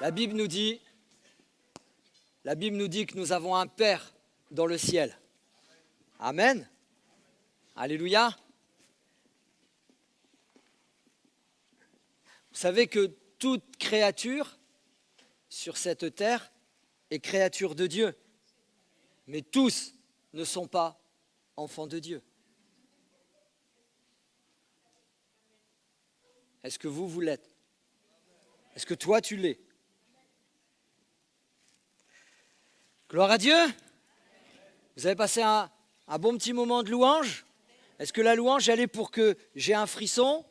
La Bible nous dit que nous avons un Père dans le ciel. Amen. Alléluia. Vous savez que toute créature sur cette terre est créature de Dieu. Mais tous ne sont pas enfants de Dieu. Est-ce que vous l'êtes? Est-ce que toi, tu l'es? Gloire à Dieu. Vous avez passé un bon petit moment de louange? Est-ce que la louange, elle est pour que j'ai un frisson,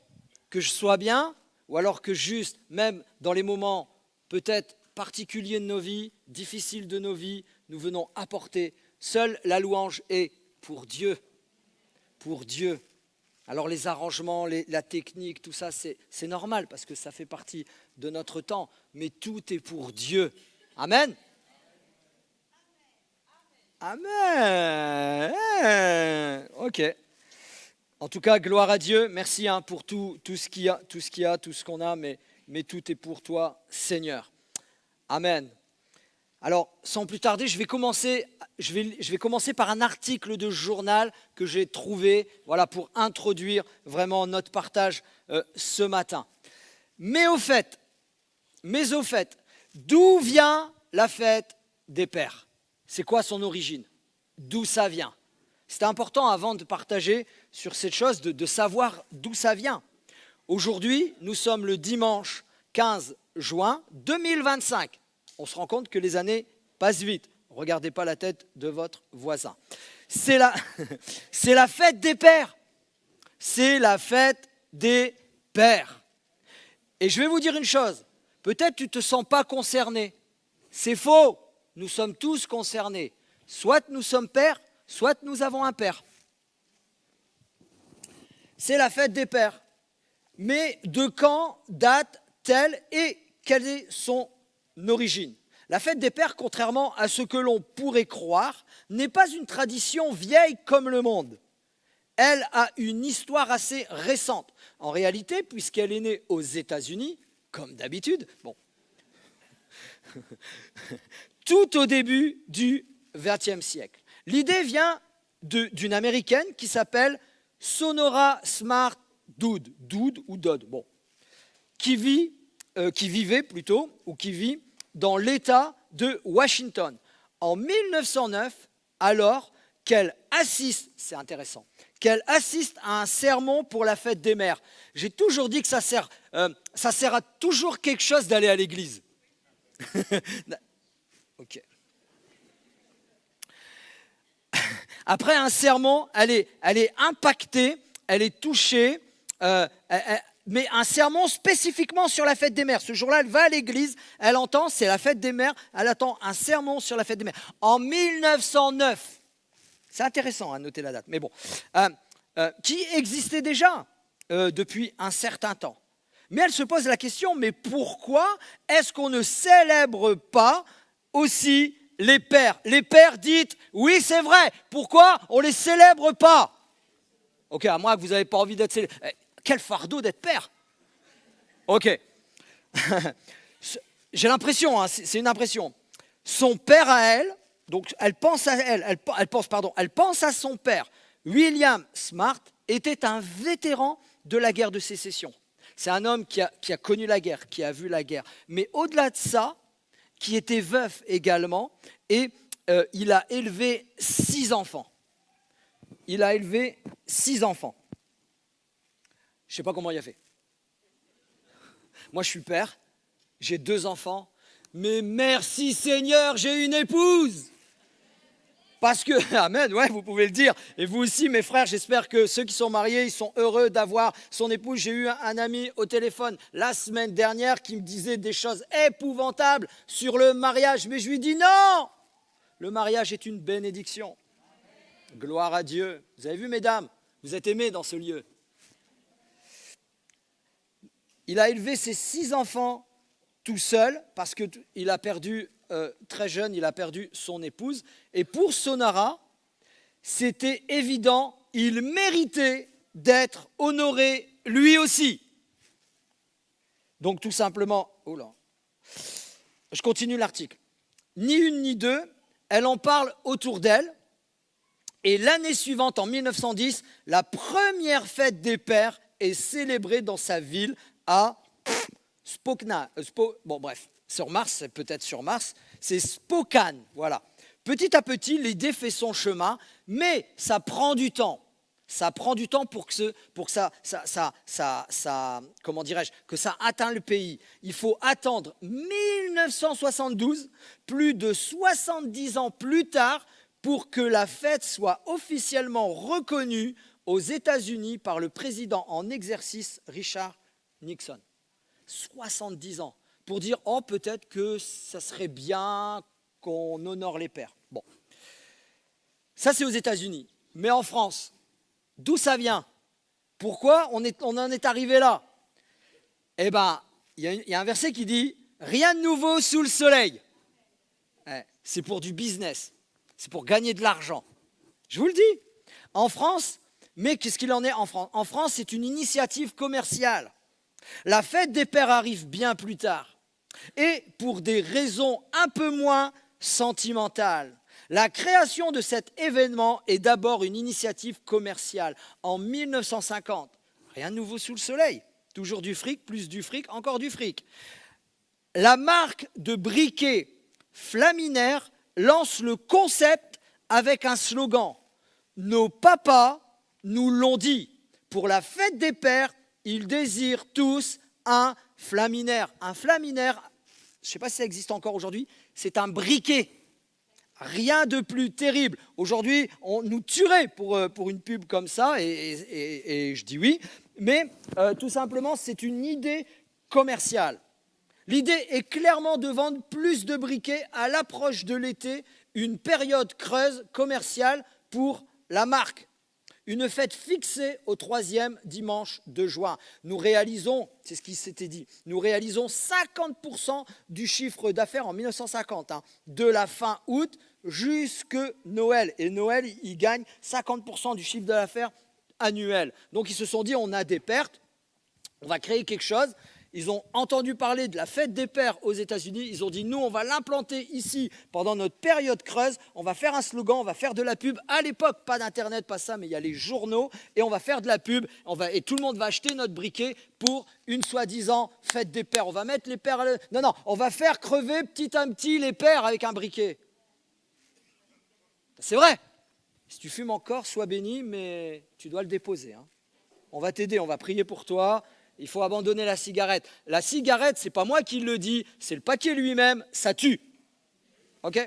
que je sois bien, ou alors que juste, même dans les moments peut-être particuliers de nos vies, difficiles de nos vies, nous venons apporter? Seule la louange est pour Dieu. Pour Dieu. Alors les arrangements, la technique, tout ça, c'est normal parce que ça fait partie de notre temps. Mais tout est pour Dieu. Amen. Amen. Ok. En tout cas, gloire à Dieu. Merci pour tout ce qu'il y a, tout ce qu'on a, mais tout est pour toi, Seigneur. Amen. Alors, sans plus tarder, je vais commencer par un article de journal que j'ai trouvé, voilà, pour introduire vraiment notre partage ce matin. Mais au fait, d'où vient la fête des pères? C'est quoi son origine? D'où ça vient? C'est important avant de partager sur cette chose de savoir d'où ça vient. Aujourd'hui, nous sommes le dimanche 15 juin 2025. On se rend compte que les années passent vite. Regardez pas la tête de votre voisin. C'est la fête des pères. C'est la fête des pères. Et je vais vous dire une chose. Peut-être tu ne te sens pas concerné. C'est faux. Nous sommes tous concernés. Soit nous sommes pères, soit nous avons un père. C'est la fête des pères. Mais de quand date-t-elle et quelle est son origine? La fête des pères, contrairement à ce que l'on pourrait croire, n'est pas une tradition vieille comme le monde. Elle a une histoire assez récente. En réalité, puisqu'elle est née aux États-Unis, comme d'habitude, tout au début du XXe siècle. L'idée vient d'une Américaine qui s'appelle Sonora Smart Dodd, qui vit dans l'État de Washington. En 1909, alors qu'elle assiste, c'est intéressant, qu'elle assiste à un sermon pour la fête des mères. J'ai toujours dit que ça sert à toujours quelque chose d'aller à l'église. Ok. Après un sermon, elle est impactée, elle est touchée, mais un sermon spécifiquement sur la fête des mères. Ce jour-là, elle va à l'église, elle entend, c'est la fête des mères, elle attend un sermon sur la fête des mères. En 1909, c'est intéressant à noter la date, mais bon, qui existait déjà depuis un certain temps. Mais elle se pose la question, mais pourquoi est-ce qu'on ne célèbre pas aussi les pères? Les pères dites, oui c'est vrai, pourquoi on ne les célèbre pas? Ok, à moins que vous n'avez pas envie d'être célébré. Quel fardeau d'être père. Ok. J'ai l'impression, c'est une impression. Son père à elle, donc elle pense à son père. William Smart était un vétéran de la guerre de sécession. C'est un homme qui a connu la guerre, qui a vu la guerre. Mais au-delà de ça, qui était veuf également, et il a élevé 6 enfants. Je ne sais pas comment il a fait. Moi, je suis père, j'ai 2 enfants, mais merci Seigneur, j'ai une épouse. Parce que, amen, ouais, vous pouvez le dire. Et vous aussi, mes frères, j'espère que ceux qui sont mariés, ils sont heureux d'avoir son épouse. J'ai eu un ami au téléphone la semaine dernière qui me disait des choses épouvantables sur le mariage. Mais je lui dis non, le mariage est une bénédiction. Gloire à Dieu. Vous avez vu, mesdames, vous êtes aimés dans ce lieu. Il a élevé ses 6 enfants tout seul parce qu'il a perdu, très jeune, il a perdu son épouse. Et pour Sonora, c'était évident, il méritait d'être honoré lui aussi. Donc tout simplement, je continue l'article. Ni une ni deux, elle en parle autour d'elle. Et l'année suivante, en 1910, la première fête des pères est célébrée dans sa ville à bon bref, sur Mars, c'est peut-être sur Mars, c'est Spokane, voilà. Petit à petit, l'idée fait son chemin, mais ça prend du temps. Ça prend du temps pour que comment dirais-je, que ça atteigne le pays. Il faut attendre 1972, plus de 70 ans plus tard, pour que la fête soit officiellement reconnue aux États-Unis par le président en exercice Richard Nixon. 70 ans pour dire « Oh, peut-être que ça serait bien qu'on honore les pères ». Bon, ça c'est aux États-Unis. Mais en France, d'où ça vient? Pourquoi on en est arrivé là? Eh bien, il y a un verset qui dit « Rien de nouveau sous le soleil ». C'est pour du business, c'est pour gagner de l'argent. Je vous le dis. En France, mais qu'est-ce qu'il en est en France? En France, c'est une initiative commerciale. La fête des pères arrive bien plus tard. Et pour des raisons un peu moins sentimentales. La création de cet événement est d'abord une initiative commerciale. En 1950, rien de nouveau sous le soleil. Toujours du fric, plus du fric, encore du fric. La marque de briquet Flaminaire lance le concept avec un slogan. Nos papas nous l'ont dit. Pour la fête des pères, ils désirent tous un flaminaire. Un flaminaire, je ne sais pas si ça existe encore aujourd'hui, c'est un briquet. Rien de plus terrible. Aujourd'hui, on nous tuerait pour une pub comme ça, et je dis oui, mais tout simplement, c'est une idée commerciale. L'idée est clairement de vendre plus de briquets à l'approche de l'été, une période creuse commerciale pour la marque. Une fête fixée au 3e dimanche de juin. Nous réalisons, c'est ce qui s'était dit, nous réalisons 50% du chiffre d'affaires en 1950, de la fin août jusque Noël. Et Noël, il gagne 50% du chiffre d'affaires annuel. Donc ils se sont dit, on a des pertes, on va créer quelque chose. Ils ont entendu parler de la fête des pères aux États-Unis. Ils ont dit, nous, on va l'implanter ici pendant notre période creuse. On va faire un slogan, on va faire de la pub. À l'époque, pas d'Internet, pas ça, mais il y a les journaux. Et on va faire de la pub. Et tout le monde va acheter notre briquet pour une soi-disant fête des pères. On va mettre les pères... Non, on va faire crever petit à petit les pères avec un briquet. C'est vrai. Si tu fumes encore, sois béni, mais tu dois le déposer. On va t'aider, on va prier pour toi. Il faut abandonner la cigarette. La cigarette, ce n'est pas moi qui le dis, c'est le paquet lui-même, ça tue. OK?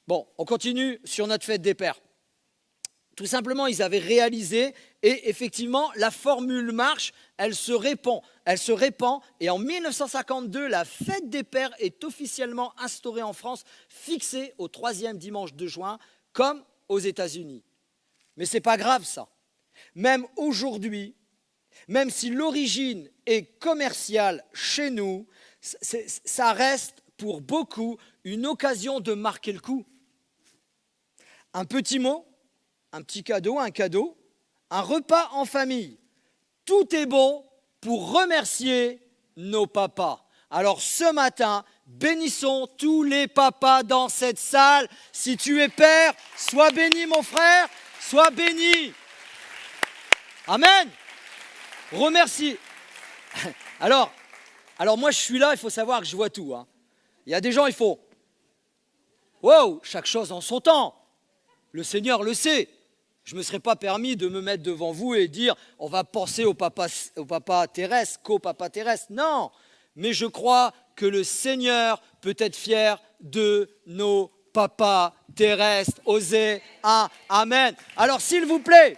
Bon, on continue sur notre fête des pères. Tout simplement, ils avaient réalisé, et effectivement, la formule marche, elle se répand. Et en 1952, la fête des pères est officiellement instaurée en France, fixée au 3e dimanche de juin, comme aux États-Unis. Mais ce n'est pas grave, ça. Même aujourd'hui, même si l'origine est commerciale chez nous, ça reste pour beaucoup une occasion de marquer le coup. Un petit mot, un petit cadeau, un repas en famille. Tout est bon pour remercier nos papas. Alors ce matin, bénissons tous les papas dans cette salle. Si tu es père, sois béni mon frère, sois béni. Amen. Remercie. Alors moi je suis là, il faut savoir que je vois tout. Il y a des gens, il faut. Wow, chaque chose en son temps. Le Seigneur le sait. Je ne me serais pas permis de me mettre devant vous et dire on va penser au papa terrestre, qu'au papa terrestre. Non, mais je crois que le Seigneur peut être fier de nos papas terrestres. Osez un amen. Alors s'il vous plaît,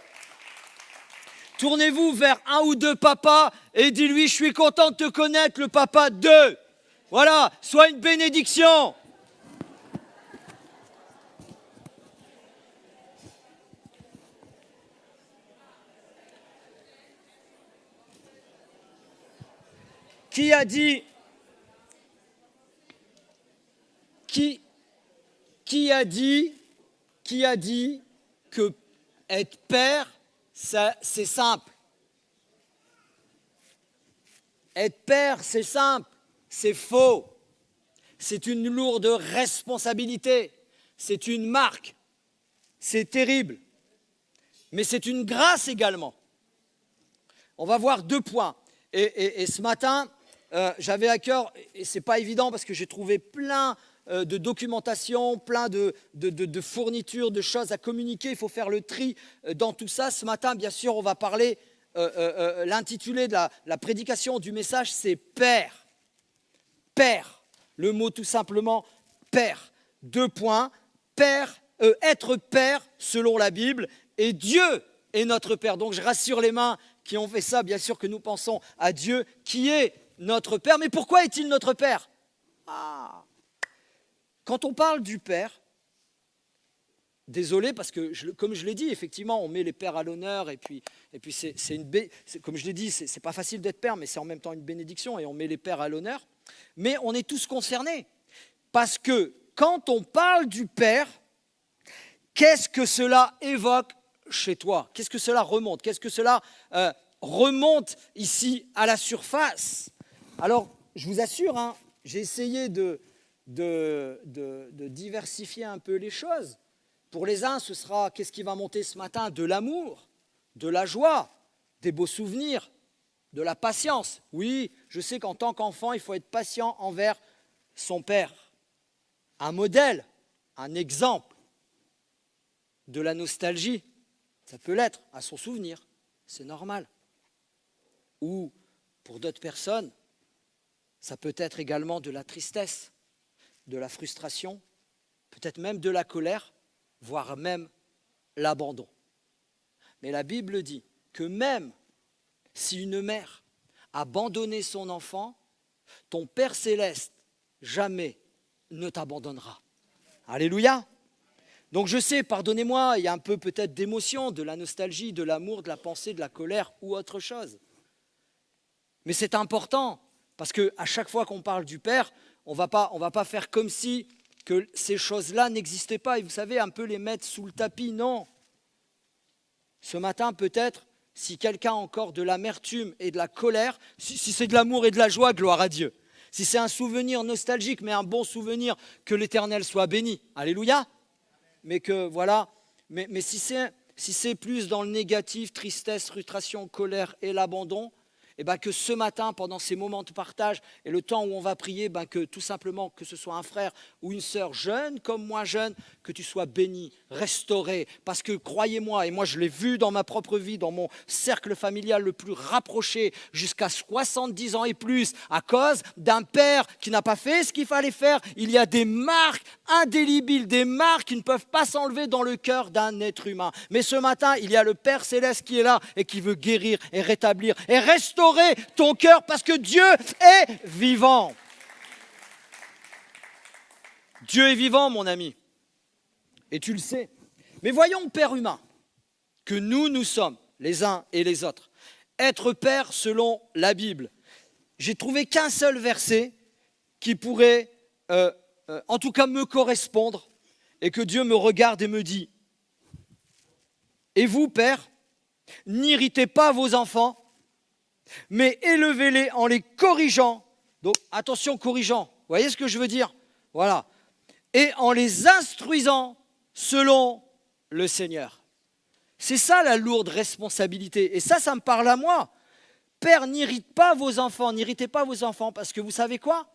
tournez-vous vers un ou deux papas et dis-lui, je suis content de te connaître, le papa 2. Voilà, sois une bénédiction. Qui a dit que être père, c'est simple? Être père, c'est simple, c'est faux. c'est une lourde responsabilité, c'est une marque, c'est terrible, mais c'est une grâce également. On va voir 2 points. Et ce matin, j'avais à cœur, et ce n'est pas évident parce que j'ai trouvé plein de documentation, plein de fournitures, de choses à communiquer. Il faut faire le tri dans tout ça. Ce matin, bien sûr, on va parler, l'intitulé de la prédication du message, c'est Père. Père. Le mot tout simplement Père. 2 points. Père, être Père selon la Bible, et Dieu est notre Père. Donc je rassure les mains qui ont fait ça, bien sûr que nous pensons à Dieu qui est notre Père. Mais pourquoi est-il notre Père? Quand on parle du Père, désolé parce que, comme je l'ai dit, effectivement, on met les pères à l'honneur et puis comme je l'ai dit, c'est pas facile d'être père, mais c'est en même temps une bénédiction et on met les pères à l'honneur. Mais on est tous concernés parce que quand on parle du Père, qu'est-ce que cela évoque chez toi? Qu'est-ce que cela remonte? Qu'est-ce que cela remonte ici à la surface? Alors, je vous assure, hein, j'ai essayé de diversifier un peu les choses. Pour les uns, ce sera, qu'est-ce qui va monter ce matin? De l'amour, de la joie, des beaux souvenirs, de la patience. Oui, je sais qu'en tant qu'enfant, il faut être patient envers son père. Un modèle, un exemple. De la nostalgie, ça peut l'être, à son souvenir, c'est normal. Ou, pour d'autres personnes, ça peut être également de la tristesse, de la frustration, peut-être même de la colère, voire même l'abandon. Mais la Bible dit que même si une mère a abandonné son enfant, ton Père céleste jamais ne t'abandonnera. Alléluia! Donc je sais, pardonnez-moi, il y a un peu peut-être d'émotion, de la nostalgie, de l'amour, de la pensée, de la colère ou autre chose. Mais c'est important, parce qu'à chaque fois qu'on parle du Père, on va pas faire comme si que ces choses-là n'existaient pas. Et vous savez, un peu les mettre sous le tapis, non. Ce matin, peut-être, si quelqu'un a encore de l'amertume et de la colère, si c'est de l'amour et de la joie, gloire à Dieu. Si c'est un souvenir nostalgique, mais un bon souvenir, que l'Éternel soit béni. Alléluia. Mais que voilà, mais si c'est plus dans le négatif, tristesse, frustration, colère et l'abandon, et ben que ce matin, pendant ces moments de partage et le temps où on va prier, ben que tout simplement, que ce soit un frère ou une sœur jeune comme moi jeune, que tu sois béni, restauré. Parce que croyez-moi, et moi je l'ai vu dans ma propre vie, dans mon cercle familial le plus rapproché, jusqu'à 70 ans et plus, à cause d'un père qui n'a pas fait ce qu'il fallait faire, il y a des marques indélébiles, des marques qui ne peuvent pas s'enlever dans le cœur d'un être humain. Mais ce matin, il y a le Père Céleste qui est là et qui veut guérir et rétablir et restaurer ton cœur parce que Dieu est vivant. Dieu est vivant, mon ami. Et tu le sais. Mais voyons, Père humain, que nous sommes, les uns et les autres. Être Père selon la Bible. J'ai trouvé qu'un seul verset qui pourrait, en tout cas, me correspondre et que Dieu me regarde et me dit « Et vous, Père, n'irritez pas vos enfants, mais élevez-les en les corrigeant. » Donc, attention, corrigeant. Vous voyez ce que je veux dire? Voilà. Et en les instruisant selon le Seigneur. C'est ça la lourde responsabilité. Et ça me parle à moi. Père, n'irritez pas vos enfants, parce que vous savez quoi?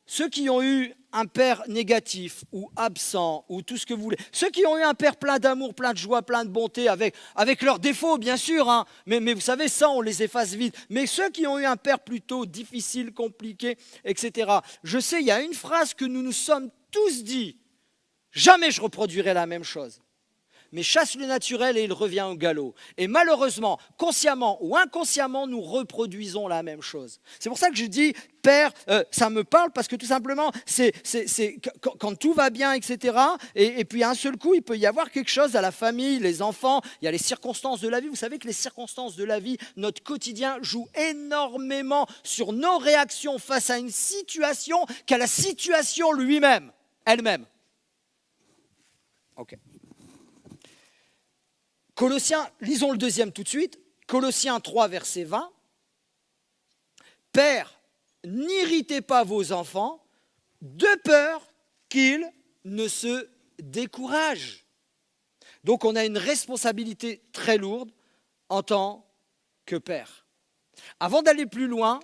Ceux qui ont eu un père négatif ou absent ou tout ce que vous voulez, ceux qui ont eu un père plein d'amour, plein de joie, plein de bonté, avec leurs défauts bien sûr, hein, mais vous savez, ça on les efface vite. Mais ceux qui ont eu un père plutôt difficile, compliqué, etc. Je sais, il y a une phrase que nous nous sommes tous dit, jamais je reproduirai la même chose. Mais chasse le naturel et il revient au galop. Et malheureusement, consciemment ou inconsciemment, nous reproduisons la même chose. C'est pour ça que je dis, Père, ça me parle parce que tout simplement, c'est quand tout va bien, etc. Et puis à un seul coup, il peut y avoir quelque chose à la famille, les enfants, il y a les circonstances de la vie. Vous savez que les circonstances de la vie, notre quotidien joue énormément sur nos réactions face à une situation qu'à la situation elle-même. Ok. Colossiens, lisons le deuxième tout de suite. Colossiens 3, verset 20. Père, n'irritez pas vos enfants de peur qu'ils ne se découragent. Donc on a une responsabilité très lourde en tant que père. Avant d'aller plus loin,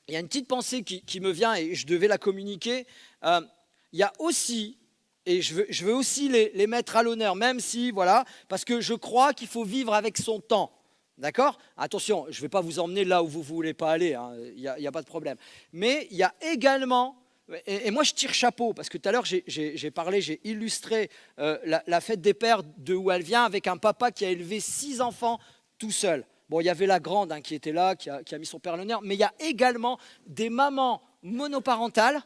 il y a une petite pensée qui me vient et je devais la communiquer. Il y a aussi, et je veux aussi les mettre à l'honneur, même si, voilà, parce que je crois qu'il faut vivre avec son temps. D'accord? Attention, je ne vais pas vous emmener là où vous ne voulez pas aller, hein, il n'y a pas de problème. Mais il y a également, et moi je tire chapeau, parce que tout à l'heure j'ai parlé, j'ai illustré la fête des pères de où elle vient avec un papa qui a élevé 6 enfants tout seul. Bon, il y avait la grande qui était là, qui a mis son père à l'honneur, mais il y a également des mamans monoparentales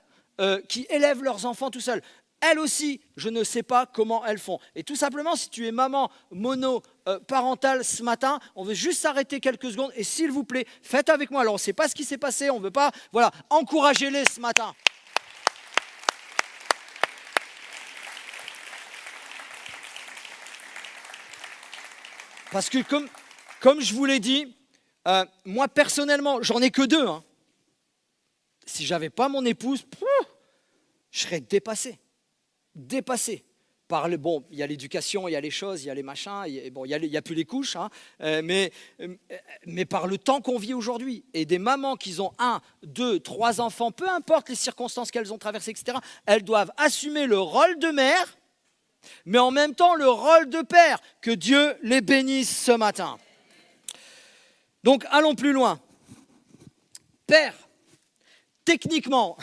qui élèvent leurs enfants tout seuls. Elles aussi, je ne sais pas comment elles font. Et tout simplement, si tu es maman monoparentale ce matin, on veut juste s'arrêter quelques secondes et s'il vous plaît, faites avec moi. Alors, on ne sait pas ce qui s'est passé, on ne veut pas, voilà, encouragez-les ce matin. Parce que comme je vous l'ai dit, moi personnellement, j'en ai que 2. Hein. Si j'avais pas mon épouse, je serais dépassé par bon, il y a l'éducation, il y a les choses, il y a les machins, bon, il y a plus les couches, hein, mais par le temps qu'on vit aujourd'hui et des mamans qui ont 1, 2, 3 enfants, peu importe les circonstances qu'elles ont traversées, etc., elles doivent assumer le rôle de mère, mais en même temps le rôle de père. Que Dieu les bénisse ce matin. Donc allons plus loin. Père, techniquement,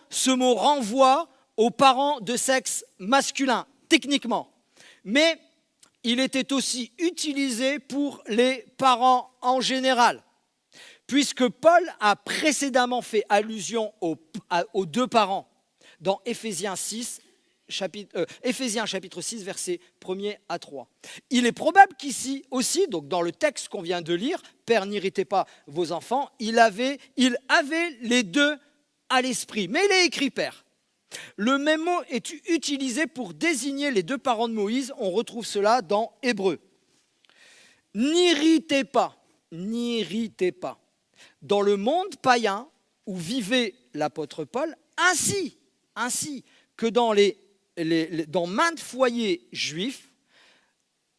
ce mot renvoie aux parents de sexe masculin, techniquement. Mais il était aussi utilisé pour les parents en général, puisque Paul a précédemment fait allusion aux 2 parents dans Éphésiens chapitre 6, versets 1er à 3. Il est probable qu'ici aussi, donc dans le texte qu'on vient de lire, « Père, n'irritez pas vos enfants », il avait les 2 à l'esprit, mais il est écrit « Père ». Le même mot est utilisé pour désigner les 2 parents de Moïse. On retrouve cela dans Hébreux. N'irritez pas. Dans le monde païen où vivait l'apôtre Paul, ainsi que dans maintes foyers juifs,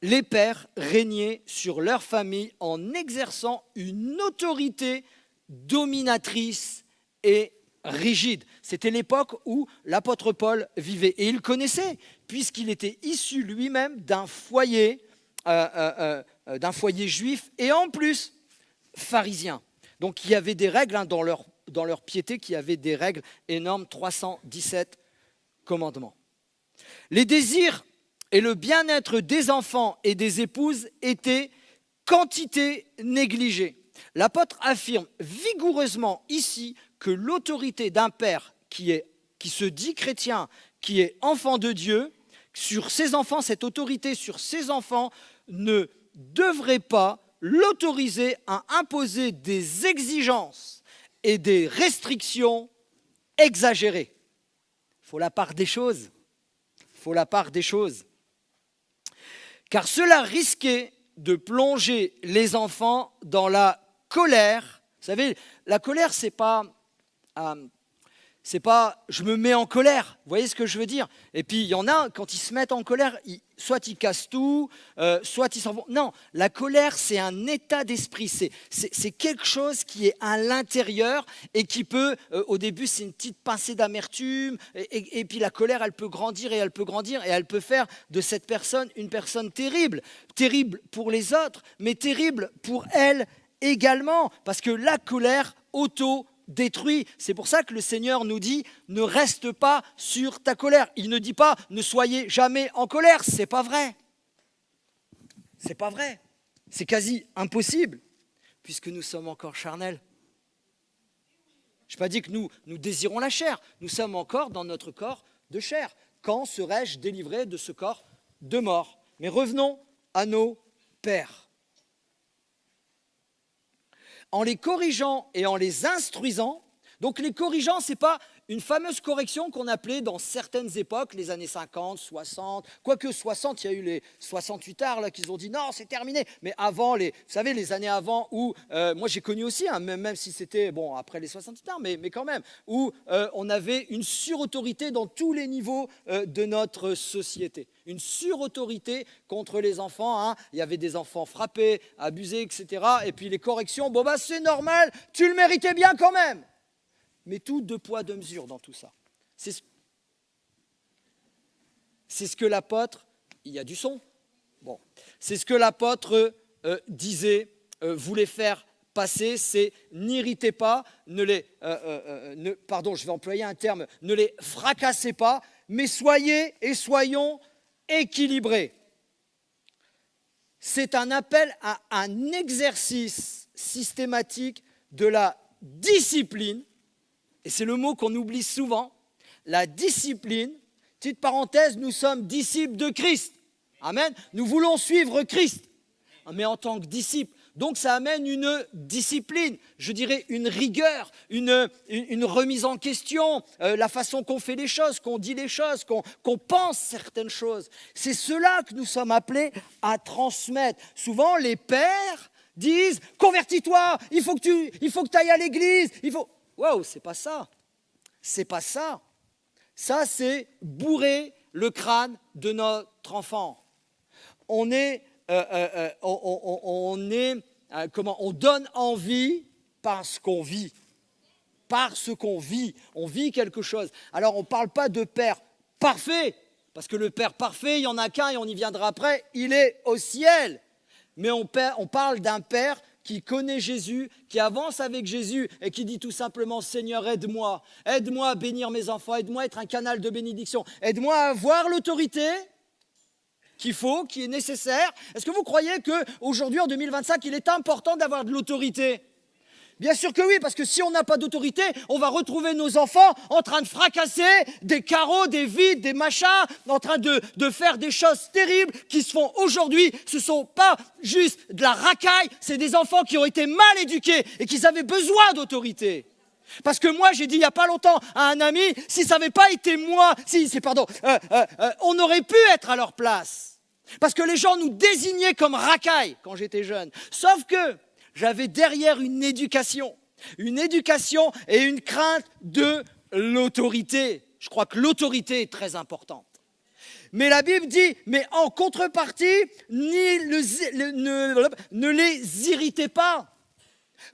les pères régnaient sur leur famille en exerçant une autorité dominatrice et rigide. C'était l'époque où l'apôtre Paul vivait. Et il connaissait, puisqu'il était issu lui-même d'un foyer juif et en plus pharisien. Donc il y avait des règles dans leur piété, qui avaient des règles énormes, 317 commandements. Les désirs et le bien-être des enfants et des épouses étaient quantité négligée. L'apôtre affirme vigoureusement ici que l'autorité d'un père qui se dit chrétien, qui est enfant de Dieu, sur ses enfants, cette autorité sur ses enfants ne devrait pas l'autoriser à imposer des exigences et des restrictions exagérées. Il faut la part des choses. Car cela risquait de plonger les enfants dans la colère. Vous savez, la colère, c'est pas je me mets en colère, vous voyez ce que je veux dire? Et puis il y en a, quand ils se mettent en colère, soit ils cassent tout, soit ils s'en vont. Non, la colère, c'est un état d'esprit, c'est quelque chose qui est à l'intérieur et qui peut, au début, c'est une petite pincée d'amertume, et puis la colère, elle peut grandir et elle peut faire de cette personne une personne terrible pour les autres, mais terrible pour elle également, parce que la colère détruit. C'est pour ça que le Seigneur nous dit ne reste pas sur ta colère. Il ne dit pas ne soyez jamais en colère. C'est pas vrai. C'est quasi impossible puisque nous sommes encore charnels. Je n'ai pas dit que nous désirons la chair. Nous sommes encore dans notre corps de chair. Quand serai-je délivré de ce corps de mort? Mais revenons à nos pères. En les corrigeant et en les instruisant, donc les corrigeants, ce n'est pas une fameuse correction qu'on appelait dans certaines époques, les années 50, 60, quoique 60, il y a eu les 68 arts là qu'ils ont dit non, c'est terminé. Mais avant, vous savez, les années avant où, moi j'ai connu aussi, hein, même si c'était, bon, après les 68 arts, mais quand même, où on avait une surautorité dans tous les niveaux de notre société. Une surautorité contre les enfants. Hein. Il y avait des enfants frappés, abusés, etc. Et puis les corrections, bon bah c'est normal, tu le méritais bien quand même. Mais tout deux poids, deux mesures dans tout ça. C'est ce que l'apôtre, il y a du son. Bon, c'est ce que l'apôtre disait, voulait faire passer, c'est n'irritez pas, pardon, je vais employer un terme, ne les fracassez pas, mais soyez et soyons équilibrés. C'est un appel à un exercice systématique de la discipline. Et c'est le mot qu'on oublie souvent, la discipline. Petite parenthèse, nous sommes disciples de Christ. Amen. Nous voulons suivre Christ, mais en tant que disciples. Donc ça amène une discipline, je dirais une rigueur, une remise en question, la façon qu'on fait les choses, qu'on dit les choses, qu'on pense certaines choses. C'est cela que nous sommes appelés à transmettre. Souvent les pères disent « Convertis-toi, il faut que tu ailles à l'église, il faut… » Waouh, c'est pas ça. C'est pas ça. Ça, c'est bourrer le crâne de notre enfant. On donne envie parce qu'on vit. Parce qu'on vit. On vit quelque chose. Alors, on ne parle pas de père parfait, parce que le père parfait, il n'y en a qu'un et on y viendra après, il est au ciel. Mais on parle d'un père qui connaît Jésus, qui avance avec Jésus et qui dit tout simplement « Seigneur, aide-moi à bénir mes enfants, aide-moi à être un canal de bénédiction, aide-moi à avoir l'autorité qu'il faut, qui est nécessaire. » Est-ce que vous croyez qu'aujourd'hui, en 2025, il est important d'avoir de l'autorité ? Bien sûr que oui, parce que si on n'a pas d'autorité, on va retrouver nos enfants en train de fracasser des carreaux, des vitres, des machins, en train de faire des choses terribles qui se font aujourd'hui. Ce ne sont pas juste de la racaille, c'est des enfants qui ont été mal éduqués et qui avaient besoin d'autorité. Parce que moi, j'ai dit il n'y a pas longtemps à un ami, si ça n'avait pas été moi, on aurait pu être à leur place. Parce que les gens nous désignaient comme racailles quand j'étais jeune. Sauf que j'avais derrière une éducation et une crainte de l'autorité. Je crois que l'autorité est très importante. Mais la Bible dit, mais en contrepartie, ne les irritez pas.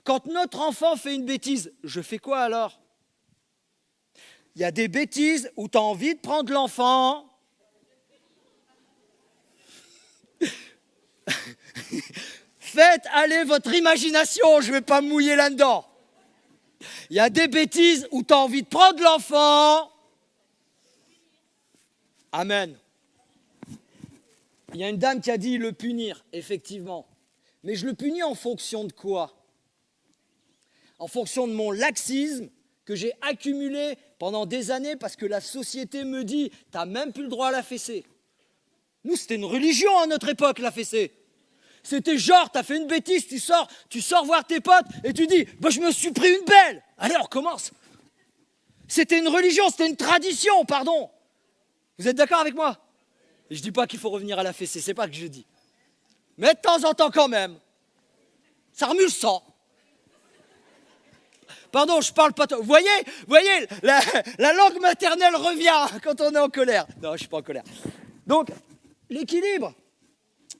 Quand notre enfant fait une bêtise, je fais quoi alors ? Il y a des bêtises où tu as envie de prendre l'enfant. Faites aller votre imagination, je ne vais pas me mouiller là-dedans. Il y a des bêtises où tu as envie de prendre l'enfant. Amen. Il y a une dame qui a dit le punir, effectivement. Mais je le punis en fonction de quoi ? En fonction de mon laxisme que j'ai accumulé pendant des années parce que la société me dit « t'as même plus le droit à la fessée ». Nous, c'était une religion à notre époque, la fessée. C'était genre, t'as fait une bêtise, tu sors voir tes potes et tu dis bah, « je me suis pris une belle ». Allez, on recommence. C'était une religion, c'était une tradition, pardon. Vous êtes d'accord avec moi ? Je ne dis pas qu'il faut revenir à la fessée, c'est pas ce que je dis. Mais de temps en temps quand même, ça remue le sang. Pardon, je parle pas. Vous voyez, la langue maternelle revient quand on est en colère. Non, je ne suis pas en colère. Donc, l'équilibre.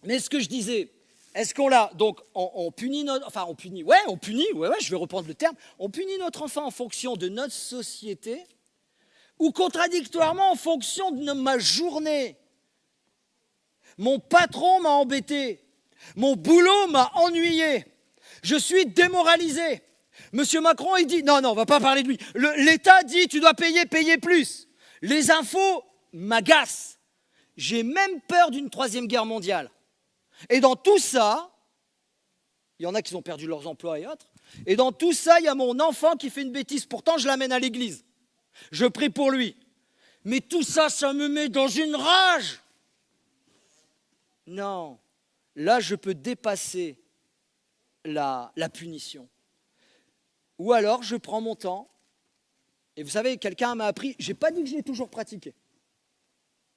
Mais ce que je disais, est-ce qu'on l'a. Donc, on punit notre. Enfin, on punit, je vais reprendre le terme. On punit notre enfant en fonction de notre société ou contradictoirement en fonction de ma journée. Mon patron m'a embêté. Mon boulot m'a ennuyé. Je suis démoralisé. Monsieur Macron, il dit, non, on ne va pas parler de lui. L'État dit, tu dois payer plus. Les infos m'agacent. J'ai même peur d'une troisième guerre mondiale. Et dans tout ça, il y en a qui ont perdu leurs emplois et autres. Et dans tout ça, il y a mon enfant qui fait une bêtise. Pourtant, je l'amène à l'église. Je prie pour lui. Mais tout ça, ça me met dans une rage. Non. Là, je peux dépasser la punition. Ou alors, je prends mon temps Et vous savez, quelqu'un m'a appris, je n'ai pas dit que je l'ai toujours pratiqué,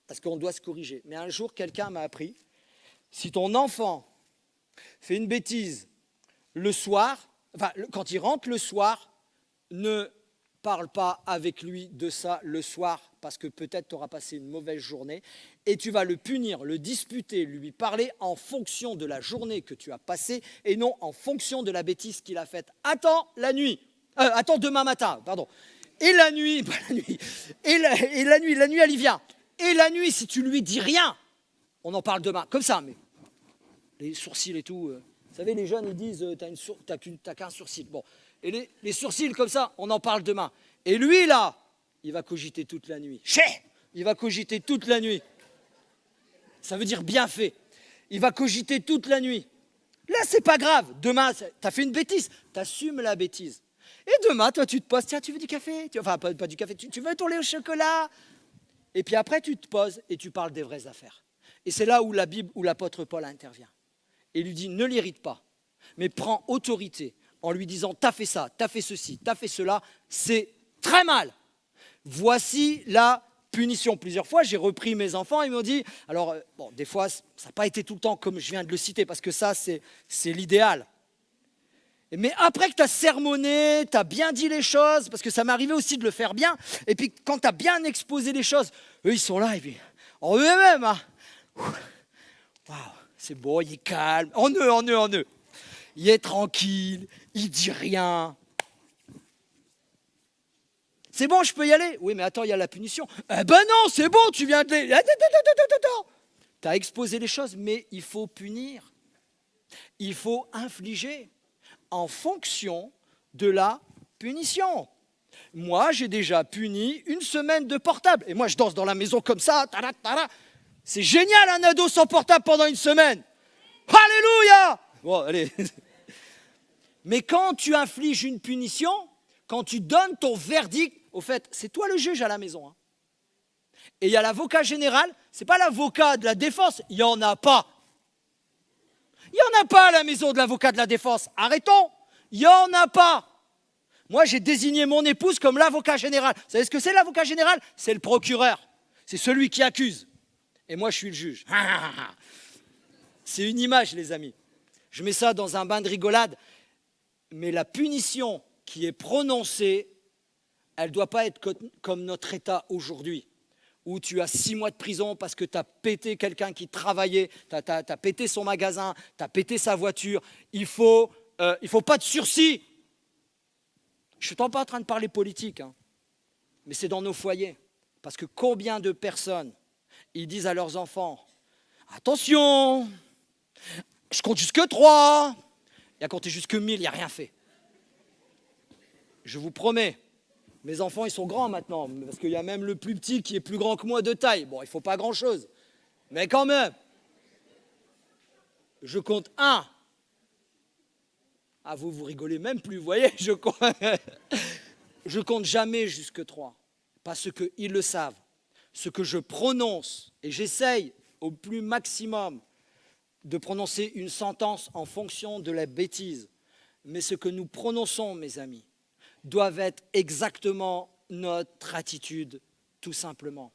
parce qu'on doit se corriger, mais un jour, quelqu'un m'a appris, si ton enfant fait une bêtise le soir, quand il rentre le soir, ne parle pas avec lui de ça le soir, parce que peut-être tu auras passé une mauvaise journée, et tu vas le punir, le disputer, lui parler en fonction de la journée que tu as passée, et non en fonction de la bêtise qu'il a faite. Attends demain matin, pardon. Et la nuit, la nuit, elle y vient. Et la nuit, si tu lui dis rien, on en parle demain, comme ça, mais les sourcils et tout. Vous savez, les jeunes, ils disent, t'as qu'un sourcil. Bon, et les sourcils comme ça, on en parle demain. Et lui, là, il va cogiter toute la nuit. Il va cogiter toute la nuit. Ça veut dire bien fait. Il va cogiter toute la nuit. Là, c'est pas grave. Demain, t'as fait une bêtise. T'assumes la bêtise. Et demain, toi, tu te poses, tiens, tu veux du café? Enfin, pas du café, tu veux ton lait au chocolat? Et puis après, tu te poses et tu parles des vraies affaires. Et c'est là où la Bible, où l'apôtre Paul intervient. Et lui dit, ne l'irrite pas, mais prends autorité en lui disant, t'as fait ça, t'as fait ceci, t'as fait cela, c'est très mal. Voici la punition. Plusieurs fois, j'ai repris mes enfants, ils m'ont dit, alors, des fois, ça n'a pas été tout le temps comme je viens de le citer, parce que ça, c'est l'idéal. Mais après que tu as sermonné, tu as bien dit les choses, parce que ça m'est arrivé aussi de le faire bien, et puis quand tu as bien exposé les choses, eux, ils sont là, et puis, en eux-mêmes, hein. Waouh, c'est beau, il est calme, en eux. Il est tranquille, il dit rien. C'est bon, je peux y aller? Oui, mais attends, il y a la punition. Eh ben non, c'est bon, tu viens de les... Tu as exposé les choses, mais il faut punir. Il faut infliger en fonction de la punition. Moi, j'ai déjà puni 1 semaine de portable. Et moi, je danse dans la maison comme ça. C'est génial, un ado sans portable pendant 1 semaine. Alléluia! Bon, allez. Mais quand tu infliges une punition, quand tu donnes ton verdict, au fait, c'est toi le juge à la maison. Hein. Et il y a l'avocat général, ce n'est pas l'avocat de la défense, il n'y en a pas. Il n'y en a pas à la maison de l'avocat de la défense. Arrêtons, il n'y en a pas. Moi, j'ai désigné mon épouse comme l'avocat général. Vous savez ce que c'est l'avocat général? C'est le procureur. C'est celui qui accuse. Et moi, je suis le juge. C'est une image, les amis. Je mets ça dans un bain de rigolade. Mais la punition qui est prononcée, elle ne doit pas être comme notre État aujourd'hui, où tu as 6 mois de prison parce que tu as pété quelqu'un qui travaillait, tu as pété son magasin, tu as pété sa voiture. Il faut pas de sursis. Je ne suis pas en train de parler politique, hein, mais c'est dans nos foyers. Parce que combien de personnes, ils disent à leurs enfants, attention, je compte jusque 3, et à compter jusque 1000, il n'y a rien fait. Je vous promets, mes enfants, ils sont grands maintenant, parce qu'il y a même le plus petit qui est plus grand que moi de taille. Bon, il ne faut pas grand-chose, mais quand même, je compte 1. Ah, vous rigolez même plus, vous voyez, je compte jamais jusque 3, parce qu'ils le savent. Ce que je prononce, et j'essaye au plus maximum de prononcer une sentence en fonction de la bêtise, mais ce que nous prononçons, mes amis, doivent être exactement notre attitude, tout simplement.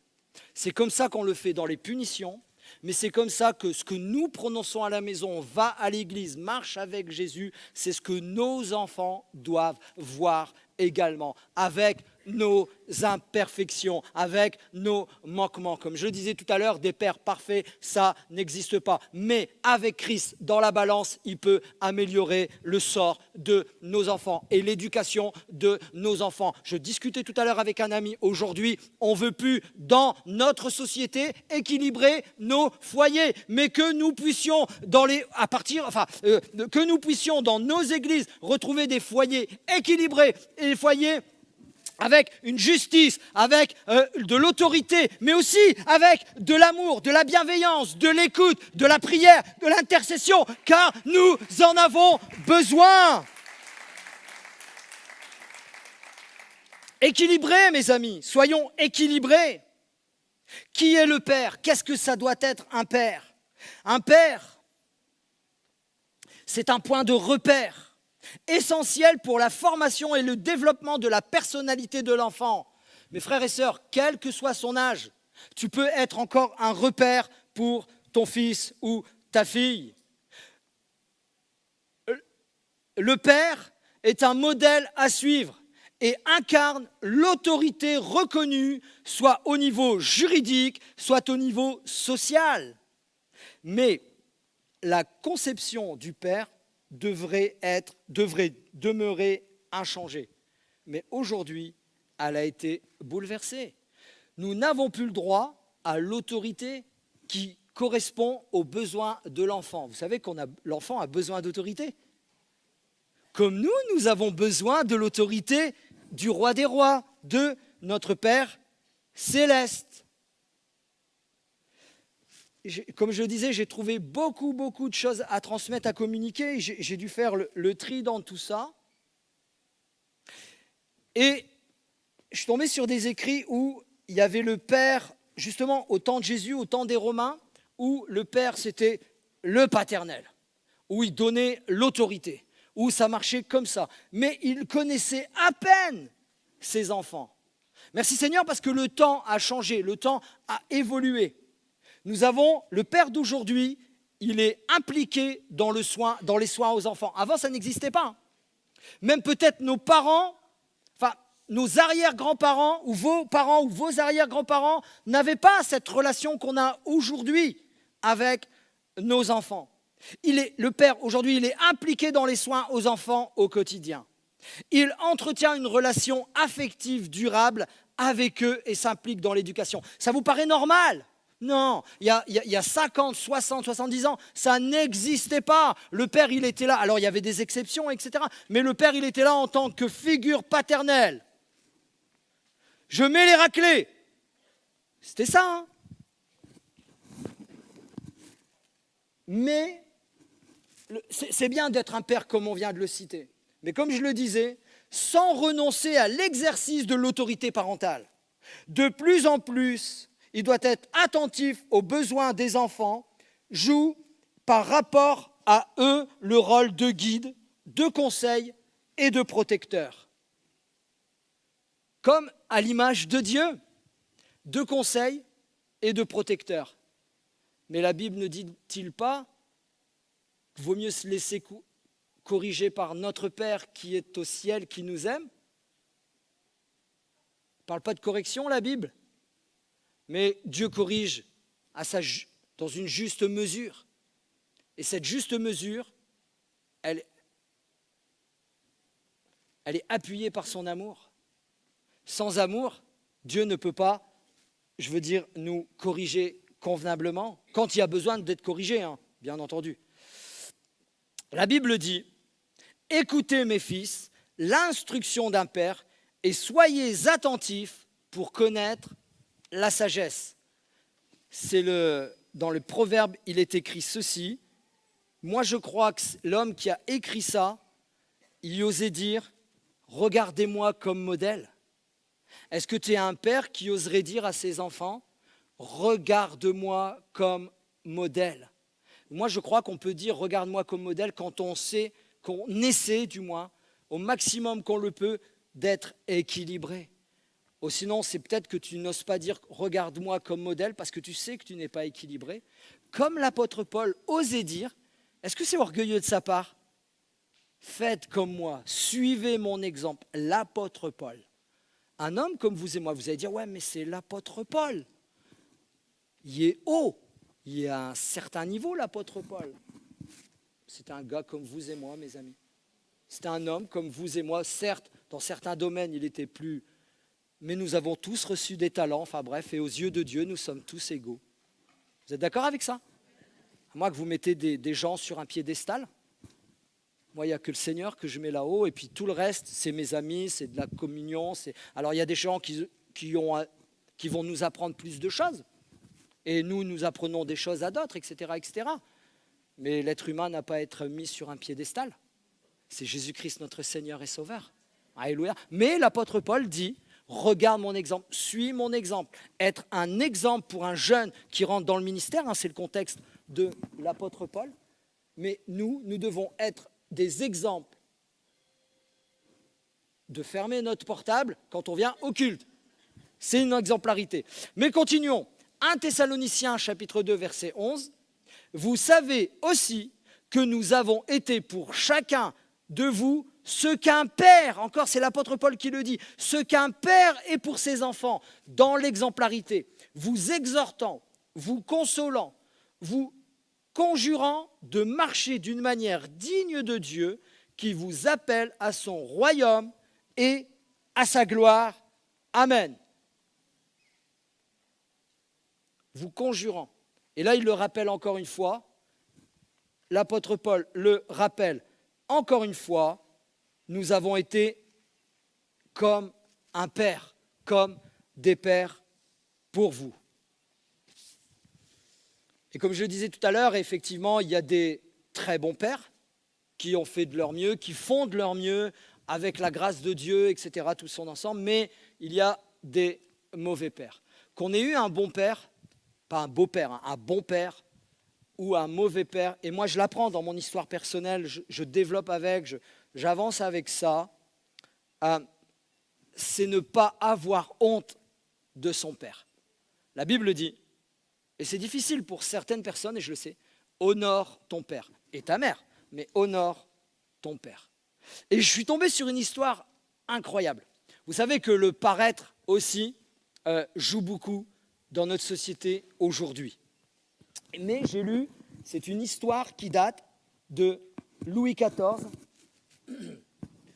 C'est comme ça qu'on le fait dans les punitions, mais c'est comme ça que ce que nous prononçons à la maison, va à l'église, marche avec Jésus, c'est ce que nos enfants doivent voir également, avec nos imperfections, avec nos manquements. Comme je le disais tout à l'heure, des pères parfaits, ça n'existe pas. Mais avec Christ dans la balance, il peut améliorer le sort de nos enfants et l'éducation de nos enfants. Je discutais tout à l'heure avec un ami. Aujourd'hui, on ne veut plus dans notre société équilibrer nos foyers, mais que nous puissions que nous puissions dans nos églises retrouver des foyers équilibrés et des foyers avec une justice, avec de l'autorité, mais aussi avec de l'amour, de la bienveillance, de l'écoute, de la prière, de l'intercession, car nous en avons besoin. Équilibrés, mes amis, soyons équilibrés. Qui est le père? Qu'est-ce que ça doit être un père? Un père, c'est un point de repère. essentiel pour la formation et le développement de la personnalité de l'enfant. Mes frères et sœurs, quel que soit son âge, tu peux être encore un repère pour ton fils ou ta fille. Le père est un modèle à suivre et incarne l'autorité reconnue, soit au niveau juridique, soit au niveau social. Mais la conception du père devrait demeurer inchangée. Mais aujourd'hui, elle a été bouleversée. Nous n'avons plus le droit à l'autorité qui correspond aux besoins de l'enfant. Vous savez que l'enfant a besoin d'autorité. Comme nous avons besoin de l'autorité du roi des rois, de notre Père céleste. Comme je le disais, j'ai trouvé beaucoup de choses à transmettre, à communiquer. J'ai dû faire le tri dans tout ça. Et je suis tombé sur des écrits où il y avait le Père, justement au temps de Jésus, au temps des Romains, où le Père c'était le paternel, où il donnait l'autorité, où ça marchait comme ça. Mais il connaissait à peine ses enfants. Merci Seigneur parce que le temps a changé, le temps a évolué. Nous avons le Père d'aujourd'hui, il est impliqué dans les soins aux enfants. Avant, ça n'existait pas. Même peut-être nos parents, enfin nos arrière-grands-parents ou vos arrière-grands-parents n'avaient pas cette relation qu'on a aujourd'hui avec nos enfants. Le Père, aujourd'hui, il est impliqué dans les soins aux enfants au quotidien. Il entretient une relation affective durable avec eux et s'implique dans l'éducation. Ça vous paraît normal ? Non, il y a 50, 60, 70 ans, ça n'existait pas. Le Père, il était là. Alors, il y avait des exceptions, etc. Mais le Père, il était là en tant que figure paternelle. Je mets les raclés. C'était ça, hein ? Mais c'est bien d'être un père comme on vient de le citer. Mais comme je le disais, sans renoncer à l'exercice de l'autorité parentale, de plus en plus, il doit être attentif aux besoins des enfants, joue par rapport à eux le rôle de guide, de conseil et de protecteur. Comme à l'image de Dieu, de conseil et de protecteur. Mais la Bible ne dit-il pas qu'il vaut mieux se laisser corriger par notre Père qui est au ciel, qui nous aime ? Il ne parle pas de correction, la Bible. Mais Dieu corrige dans une juste mesure. Et cette juste mesure, elle est appuyée par son amour. Sans amour, Dieu ne peut pas, nous corriger convenablement, quand il y a besoin d'être corrigé, hein, bien entendu. La Bible dit, « Écoutez mes fils, l'instruction d'un père, et soyez attentifs pour connaître la sagesse. » Dans le Proverbe, il est écrit ceci. Moi, je crois que l'homme qui a écrit ça, il osait dire, « Regardez-moi comme modèle. » Est-ce que tu es un père qui oserait dire à ses enfants, « Regarde-moi comme modèle ». Moi, je crois qu'on peut dire « Regarde-moi comme modèle » quand on sait, qu'on essaie du moins, au maximum qu'on le peut, d'être équilibré. Ou sinon, c'est peut-être que tu n'oses pas dire « Regarde-moi comme modèle » parce que tu sais que tu n'es pas équilibré. Comme l'apôtre Paul osait dire, est-ce que c'est orgueilleux de sa part ? Faites comme moi, suivez mon exemple, l'apôtre Paul. Un homme comme vous et moi, vous allez dire « Ouais, mais c'est l'apôtre Paul. » Il est haut, il est à un certain niveau, l'apôtre Paul. C'est un gars comme vous et moi, mes amis. C'est un homme comme vous et moi. Certes, dans certains domaines, il était plus... Mais nous avons tous reçu des talents, enfin bref, et aux yeux de Dieu, nous sommes tous égaux. Vous êtes d'accord avec ça ? À moins que vous mettez des gens sur un piédestal. Moi, il n'y a que le Seigneur que je mets là-haut, et puis tout le reste, c'est mes amis, c'est de la communion. Alors, il y a des gens qui vont nous apprendre plus de choses, et nous apprenons des choses à d'autres, etc., etc. Mais l'être humain n'a pas à être mis sur un piédestal. C'est Jésus-Christ, notre Seigneur et Sauveur. Alléluia. Mais l'apôtre Paul dit, regarde mon exemple, suis mon exemple. Être un exemple pour un jeune qui rentre dans le ministère, hein, c'est le contexte de l'apôtre Paul. Mais nous devons être des exemples de fermer notre portable quand on vient au culte. C'est une exemplarité. Mais continuons. 1 Thessaloniciens chapitre 2 verset 11. Vous savez aussi que nous avons été pour chacun de vous ce qu'un père, encore c'est l'apôtre Paul qui le dit, ce qu'un père est pour ses enfants, dans l'exemplarité, vous exhortant, vous consolant, vous conjurant de marcher d'une manière digne de Dieu qui vous appelle à son royaume et à sa gloire. Amen. Vous conjurant. Et là, il le rappelle encore une fois. L'apôtre Paul le rappelle encore une fois. Nous avons été comme un père, comme des pères pour vous. Et comme je le disais tout à l'heure, effectivement, il y a des très bons pères qui ont fait de leur mieux, qui font de leur mieux avec la grâce de Dieu, etc., tout son ensemble, mais il y a des mauvais pères. Qu'on ait eu un bon père, pas un beau père, hein, un bon père ou un mauvais père, et moi je l'apprends dans mon histoire personnelle, je développe avec, j'avance avec ça, c'est ne pas avoir honte de son père. La Bible dit, et c'est difficile pour certaines personnes, et je le sais, honore ton père et ta mère, mais honore ton père. Et je suis tombé sur une histoire incroyable. Vous savez que le paraître aussi joue beaucoup dans notre société aujourd'hui. Mais j'ai lu, c'est une histoire qui date de Louis XIV.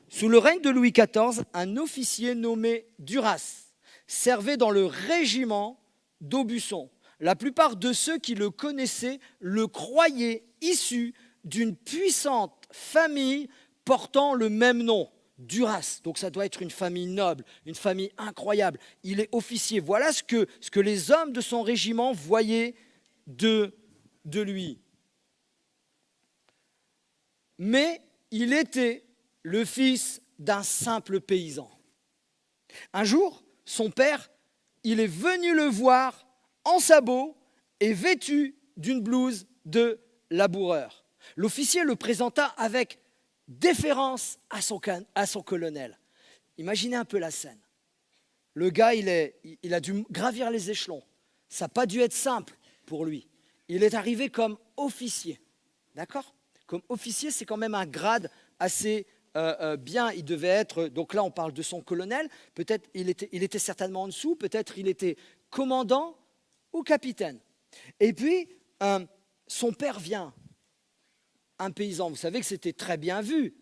Sous le règne de Louis XIV, un officier nommé Duras servait dans le régiment d'Aubusson. La plupart de ceux qui le connaissaient le croyaient issu d'une puissante famille portant le même nom, Duras. Donc ça doit être une famille noble, une famille incroyable. Il est officier. Voilà ce que les hommes de son régiment voyaient de lui. Mais il était le fils d'un simple paysan. Un jour, son père, il est venu le voir en sabots et vêtu d'une blouse de laboureur. L'officier le présenta avec déférence à son colonel. Imaginez un peu la scène. Le gars, il a dû gravir les échelons. Ça n'a pas dû être simple pour lui. Il est arrivé comme officier. D'accord ? Comme officier, c'est quand même un grade assez bien. Il devait être, donc là on parle de son colonel, peut-être il était certainement en dessous, peut-être il était commandant ou capitaine. Et puis, son père vient, un paysan. Vous savez que c'était très bien vu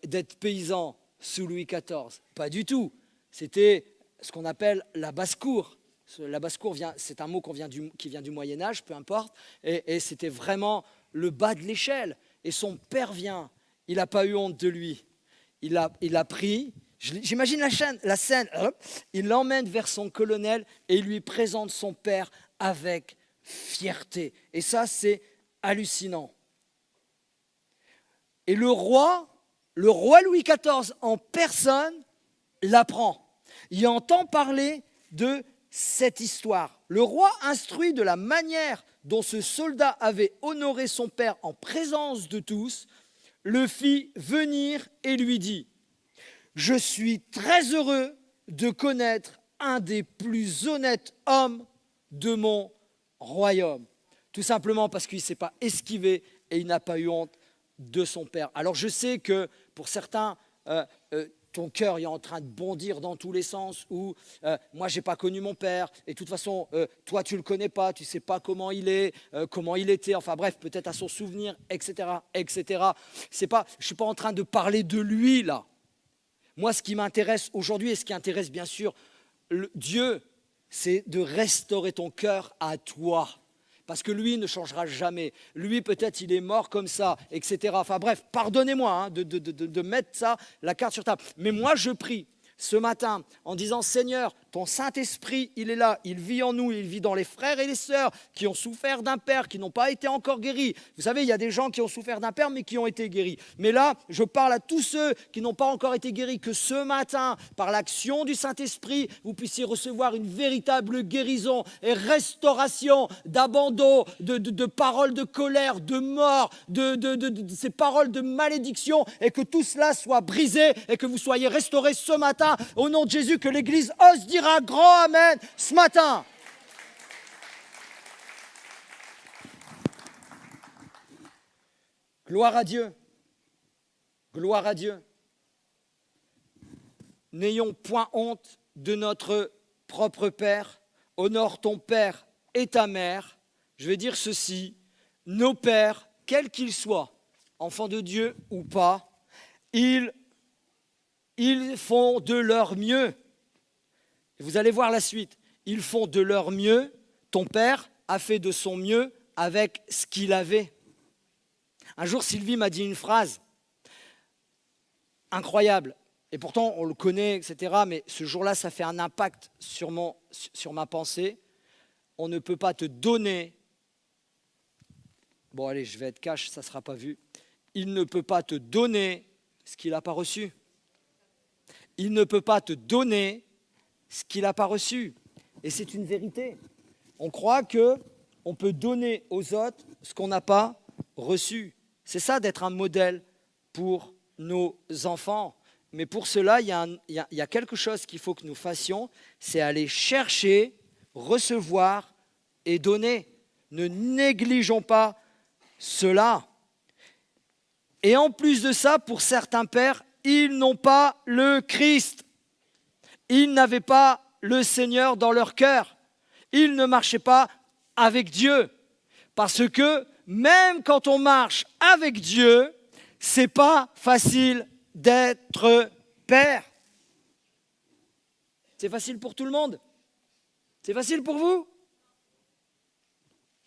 d'être paysan sous Louis XIV. Pas du tout. C'était ce qu'on appelle la basse-cour. La basse-cour, c'est un mot qui vient du Moyen-Âge, peu importe, et c'était vraiment le bas de l'échelle. Et son père vient, il n'a pas eu honte de lui. Il a pris, j'imagine la scène, il l'emmène vers son colonel et il lui présente son père avec fierté. Et ça, c'est hallucinant. Et le roi Louis XIV en personne l'apprend. Il entend parler de cette histoire. Le roi, instruit de la manière dont ce soldat avait honoré son père en présence de tous, le fit venir et lui dit « Je suis très heureux de connaître un des plus honnêtes hommes de mon royaume. » Tout simplement parce qu'il ne s'est pas esquivé et il n'a pas eu honte de son père. Alors je sais que pour certains, ton cœur est en train de bondir dans tous les sens, ou moi je n'ai pas connu mon père, et de toute façon, toi tu ne le connais pas, tu ne sais pas comment il est, comment il était, enfin bref, peut-être à son souvenir, etc. etc. Je ne suis pas en train de parler de lui là. Moi ce qui m'intéresse aujourd'hui, et ce qui intéresse bien sûr Dieu, c'est de restaurer ton cœur à toi. Parce que lui ne changera jamais. Lui, peut-être, il est mort comme ça, etc. Enfin bref, pardonnez-moi de mettre ça, la carte sur table. Mais moi, je prie ce matin en disant, Seigneur, ton Saint-Esprit, il est là, il vit en nous, il vit dans les frères et les sœurs qui ont souffert d'un père, qui n'ont pas été encore guéris. Vous savez, il y a des gens qui ont souffert d'un père, mais qui ont été guéris. Mais là, je parle à tous ceux qui n'ont pas encore été guéris, que ce matin, par l'action du Saint-Esprit, vous puissiez recevoir une véritable guérison et restauration d'abandon, de paroles de colère, de mort, de ces paroles de malédiction, et que tout cela soit brisé et que vous soyez restaurés ce matin. Au nom de Jésus, que l'Église ose dire un grand Amen ce matin. Gloire à Dieu. Gloire à Dieu. N'ayons point honte de notre propre Père. Honore ton Père et ta mère. Je vais dire ceci, nos pères, quels qu'ils soient, enfants de Dieu ou pas, ils font de leur mieux. Et vous allez voir la suite. Ils font de leur mieux. Ton père a fait de son mieux avec ce qu'il avait. Un jour, Sylvie m'a dit une phrase incroyable. Et pourtant, on le connaît, etc. Mais ce jour-là, ça fait un impact sur ma pensée. On ne peut pas te donner... Bon, allez, je vais être cash, ça ne sera pas vu. Il ne peut pas te donner ce qu'il n'a pas reçu. Il ne peut pas te donner ce qu'il n'a pas reçu. Et c'est une vérité. On croit qu'on peut donner aux autres ce qu'on n'a pas reçu. C'est ça d'être un modèle pour nos enfants. Mais pour cela, il y a quelque chose qu'il faut que nous fassions, c'est aller chercher, recevoir et donner. Ne négligeons pas cela. Et en plus de ça, pour certains pères, ils n'ont pas le Christ. Ils n'avaient pas le Seigneur dans leur cœur. Ils ne marchaient pas avec Dieu. Parce que même quand on marche avec Dieu, c'est pas facile d'être père. C'est facile pour tout le monde? C'est facile pour vous?